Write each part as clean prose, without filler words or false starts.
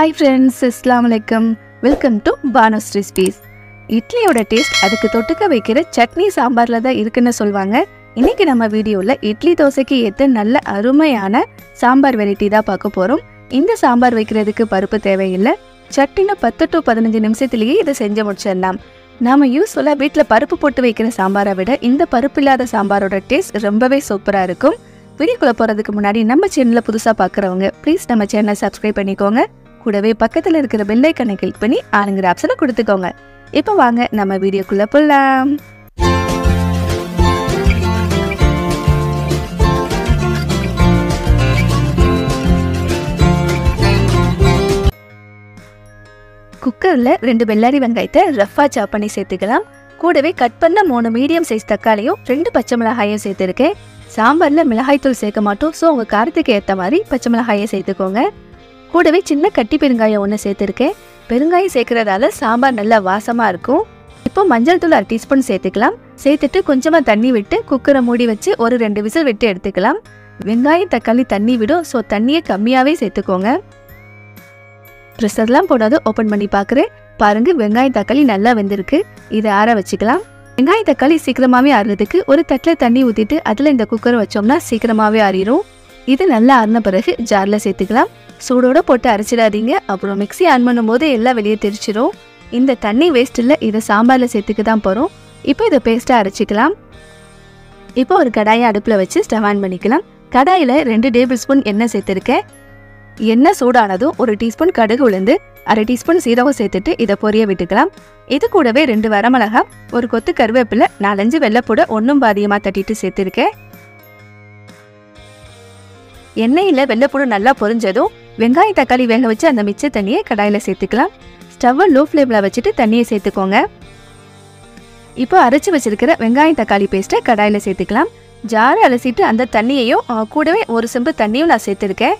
Hi friends, Assalamualaikum. Welcome to Banu's Recipes. இட்லியோட taste அதுக்கு தொட்டுக்க வைக்கிற சட்னி சாம்பார்ல தான் இருக்குன்னு சொல்வாங்க. இன்னைக்கு நம்ம வீடியோல இட்லி தோசைக்கு ஏத்த நல்ல அருமையான சாம்பார் வெரைட்டி தான் பார்க்க போறோம். இந்த சாம்பார் வைக்கிறதுக்கு பருப்பு தேவையில்லை. சட்டின 10 to 15 நிமிஷத்திலேயே இதை செஞ்சு முடிச்சிடலாம். நாம யூஸ்வலா வீட்டில் பருப்பு போட்டு வைக்கிற சாம்பாரை விட இந்த பருப்பு இல்லாத சாம்பாரோட டேஸ்ட் ரொம்பவே சூப்பரா இருக்கும். வீடியோக்குள்ள போறதுக்கு முன்னாடி நம்ம சேனலை புதுசா பார்க்குறவங்க ப்ளீஸ் நம்ம சேனலை சப்ஸ்கிரைப் பண்ணிக்கோங்க. கூடவே பக்கத்தில் இருக்கிற பெல் ஐக்கனை கிளிக் பண்ணி ஆளுங்கிற ஆப்ஷனை கொடுத்துக்கோங்க. இப்போ வாங்க நம்ம வீடியோக்குள்ள போகலாம். குக்கரில் 2 வெள்ளாரி வெங்காயத்தை ரஃபா சாப் பண்ணி சேர்த்துக்கலாம். கூடவே கட் பண்ண 3 மீடியம் சைஸ் தக்காளியும் 2 பச்சை மிளகாயும் சேர்த்துருக்கேன். சாம்பாரில் மிளகாய்த்தூள் சேர்க்க மாட்டோம், ஸோ உங்கள் காரத்துக்கு ஏற்ற மாதிரி பச்சை மிளகாயை சேர்த்துக்கோங்க. கூடவே சின்ன கட்டி பெருங்காயம் ஒன்று சேர்த்துருக்கேன். பெருங்காயம் சேர்க்கறதால சாம்பார் நல்லா வாசமாக இருக்கும். இப்போ மஞ்சள் தூள் 1 டீஸ்பூன் சேர்த்துக்கலாம். சேர்த்துட்டு கொஞ்சமாக தண்ணி விட்டு குக்கரை மூடி வச்சு ஒரு 2 விசில் விட்டு எடுத்துக்கலாம். வெங்காயம் தக்காளி தண்ணி விடும், ஸோ தண்ணியை கம்மியாகவே சேர்த்துக்கோங்க. ப்ரெஷர்லாம் போடாது ஓப்பன் பண்ணி பார்க்குறேன். பாருங்கள், வெங்காயம் தக்காளி நல்லா வெந்திருக்கு. இதை ஆற வச்சுக்கலாம். வெங்காயம் தக்காளி சீக்கிரமாகவே ஆறுறதுக்கு ஒரு தட்டில் தண்ணி ஊற்றிட்டு அதில் இந்த குக்கரை வச்சோம்னா சீக்கிரமாகவே ஆறிடும். இது நல்லா ஆறின பிறகு ஜாரில் சேர்த்துக்கலாம். சூடோடு போட்டு அரைச்சிடாதீங்க, அப்புறம் மிக்ஸி ஆன் பண்ணும்போது எல்லாம் வெளியே தெரிச்சிடும். இந்த தண்ணி வேஸ்ட் இல்லை, இதை சாம்பாரில் சேர்த்துக்க தான் போகிறோம். இப்போ இதை பேஸ்ட்டாக அரைச்சிக்கலாம். இப்போ ஒரு கடாயை அடுப்பில் வச்சு ஸ்டவ் ஆன் பண்ணிக்கலாம். கடாயில் 2 டேபிள் ஸ்பூன் எண்ணெய் சேர்த்துருக்கேன். எண்ணெய் சூடானதும் 1 டீஸ்பூன் கடுகு உளுந்து 1/2 டீஸ்பூன் சீரகம் சேர்த்துட்டு இதை பொரிய விட்டுக்கலாம். இது கூடவே 2 வரமிளகா, ஒரு கொத்து கருவேப்பிலை, 4-5 வெள்ளைப்பூடை ஒன்றும் பாதியமாக தட்டிட்டு சேர்த்துருக்கேன். எண்ணெயில் வெள்ளைப்பூடு நல்லா பொரிஞ்சதும் வெங்காயம் தக்காளி வேக வச்சு அந்த மிச்ச தண்ணியை கடாயில் சேர்த்துக்கலாம். ஸ்டவ்வை லோ ஃப்ளேமில் வச்சுட்டு தண்ணியை சேர்த்துக்கோங்க. இப்போ அரைச்சி வச்சிருக்கிற வெங்காயம் தக்காளி பேஸ்ட்டை கடாயில் சேர்த்துக்கலாம். ஜாரை அலசிட்டு அந்த தண்ணியையும் கூடவே ஒரு செம்பு தண்ணியும் நான் சேர்த்துருக்கேன்.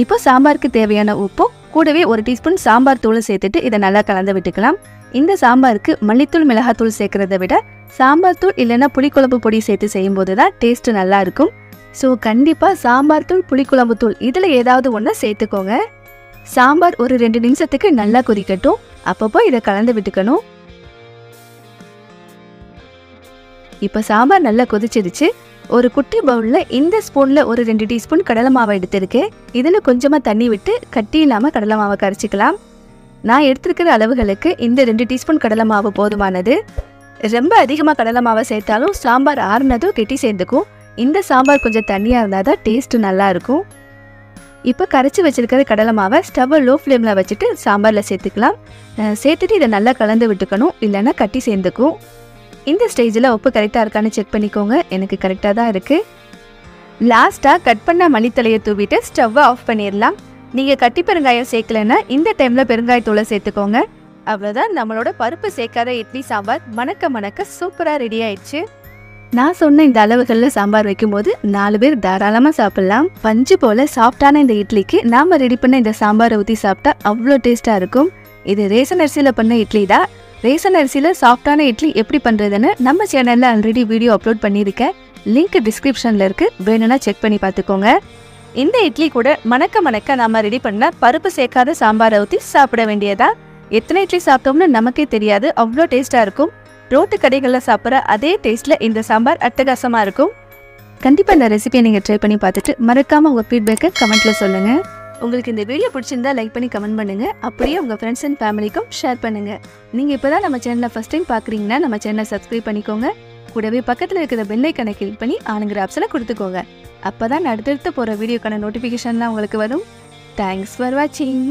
இப்போ சாம்பாருக்கு தேவையான உப்பும் கூடவே 1 டீஸ்பூன் சாம்பார் தூள் சேர்த்துட்டு இதை நல்லா கலந்து விட்டுக்கலாம். இந்த சாம்பாருக்கு மல்லித்தூள் மிளகாத்தூள் சேர்க்கறத விட சாம்பார் தூள் இல்லைன்னா புளிக்குழம்பு பொடி சேர்த்து செய்யும்போது தான் டேஸ்ட்டு நல்லா இருக்கும். ஸோ கண்டிப்பாக சாம்பார் தூள் புளிக்குழம்பு தூள் இதில் ஏதாவது ஒன்று சேர்த்துக்கோங்க. சாம்பார் ஒரு 2 நிமிஷத்துக்கு நல்லா கொதிக்கட்டும். அப்பப்போ இதை கலந்து விட்டுக்கணும். இப்போ சாம்பார் நல்லா கொதிச்சிருச்சு. ஒரு குட்டி பவுலில் இந்த ஸ்பூனில் ஒரு 2 டீஸ்பூன் கடலை மாவை எடுத்திருக்கேன். இதில் கொஞ்சமாக தண்ணி விட்டு கட்டி இல்லாமல் கடலை மாவை கரைச்சிக்கலாம். நான் எடுத்துருக்கிற அளவுகளுக்கு இந்த 2 டீஸ்பூன் கடலை மாவு போதுமானது. ரொம்ப அதிகமாக கடலை மாவை சேர்த்தாலும் சாம்பார் ஆறுனதும் கெட்டி சேர்ந்துக்கும். இந்த சாம்பார் கொஞ்சம் தண்ணியாக இருந்தால் தான் டேஸ்ட்டு நல்லாயிருக்கும். இப்போ கரைச்சி வச்சிருக்கிற கடலை மாவை ஸ்டவ்வை லோ ஃப்ளேமில் வச்சுட்டு சாம்பாரில் சேர்த்துக்கலாம். சேர்த்துட்டு இதை நல்லா கலந்து விட்டுக்கணும், இல்லைன்னா கட்டி சேர்ந்துக்கும். இந்த ஸ்டேஜில் உப்பு கரெக்டாக இருக்கான்னு செக் பண்ணிக்கோங்க. எனக்கு கரெக்டாக தான் இருக்குது. லாஸ்ட்டாக கட் பண்ண மல்லித்தலையை தூவிட்டு ஸ்டவ்வை ஆஃப் பண்ணிடலாம். நீங்கள் கட்டி பெருங்காயம் சேர்க்கலைன்னா இந்த டைமில் பெருங்காயத்தூளை சேர்த்துக்கோங்க. அவ்வளோதான், நம்மளோட பருப்பு சேர்க்காத இட்லி சாம்பார் மணக்க மணக்க சூப்பராக ரெடி ஆயிடுச்சு. நான் சொன்ன இந்த அளவுகளில் சாம்பார் வைக்கும்போது 4 பேர் தாராளமாக சாப்பிட்லாம். பஞ்சு போல் சாஃப்டான இந்த இட்லிக்கு நாம் ரெடி பண்ண இந்த சாம்பாரை ஊற்றி சாப்பிட்டா அவ்வளோ டேஸ்ட்டாக இருக்கும். இது ரேஷன் அரிசியில் பண்ண இட்லி தான். ரேஷன் அரிசியில் சாஃப்டான இட்லி எப்படி பண்ணுறதுன்னு நம்ம சேனலில் ஆல்ரெடி வீடியோ அப்லோட் பண்ணியிருக்கேன். லிங்க் டிஸ்கிரிப்ஷனில் இருக்குது, வேணும்னா செக் பண்ணி பார்த்துக்கோங்க. இந்த இட்லி கூட மணக்க மணக்க நாம் ரெடி பண்ண பருப்பு சேர்க்காத சாம்பாரை ஊற்றி சாப்பிட வேண்டியதா. எத்தனை இட்லி சாப்பிட்டோம்னு நமக்கே தெரியாது, அவ்வளோ டேஸ்ட்டாக இருக்கும். ரோட்டு கடைகளில் சாப்பிட்ற அதே டேஸ்ட்டில் இந்த சாம்பார் அட்டகாசமாக இருக்கும். கண்டிப்பாக இந்த ரெசிபியை நீங்கள் ட்ரை பண்ணி பார்த்துட்டு மறக்காமல் உங்கள் ஃபீட்பேக்கை கமெண்ட்டில் சொல்லுங்கள். உங்களுக்கு இந்த வீடியோ பிடிச்சிருந்தா லைக் பண்ணி கமெண்ட் பண்ணுங்கள். அப்படியே உங்கள் ஃப்ரெண்ட்ஸ் அண்ட் ஃபேமிலிக்கும் ஷேர் பண்ணுங்கள். நீங்கள் இப்போ தான் நம்ம சேனலை ஃபஸ்ட் டைம் பார்க்குறீங்கன்னா நம்ம சேனலை சப்ஸ்கிரைப் பண்ணிக்கோங்க. கூடவே பக்கத்தில் இருக்கிற பெல் ஐக்கனை கிளிக் பண்ணி ஆளுங்கிற ஆப்ஷனை கொடுத்துக்கோங்க. அப்போ தான் அடுத்தடுத்து போகிற வீடியோக்கான நோட்டிஃபிகேஷன்லாம் உங்களுக்கு வரும். தேங்க்ஸ் ஃபார் வாட்சிங்.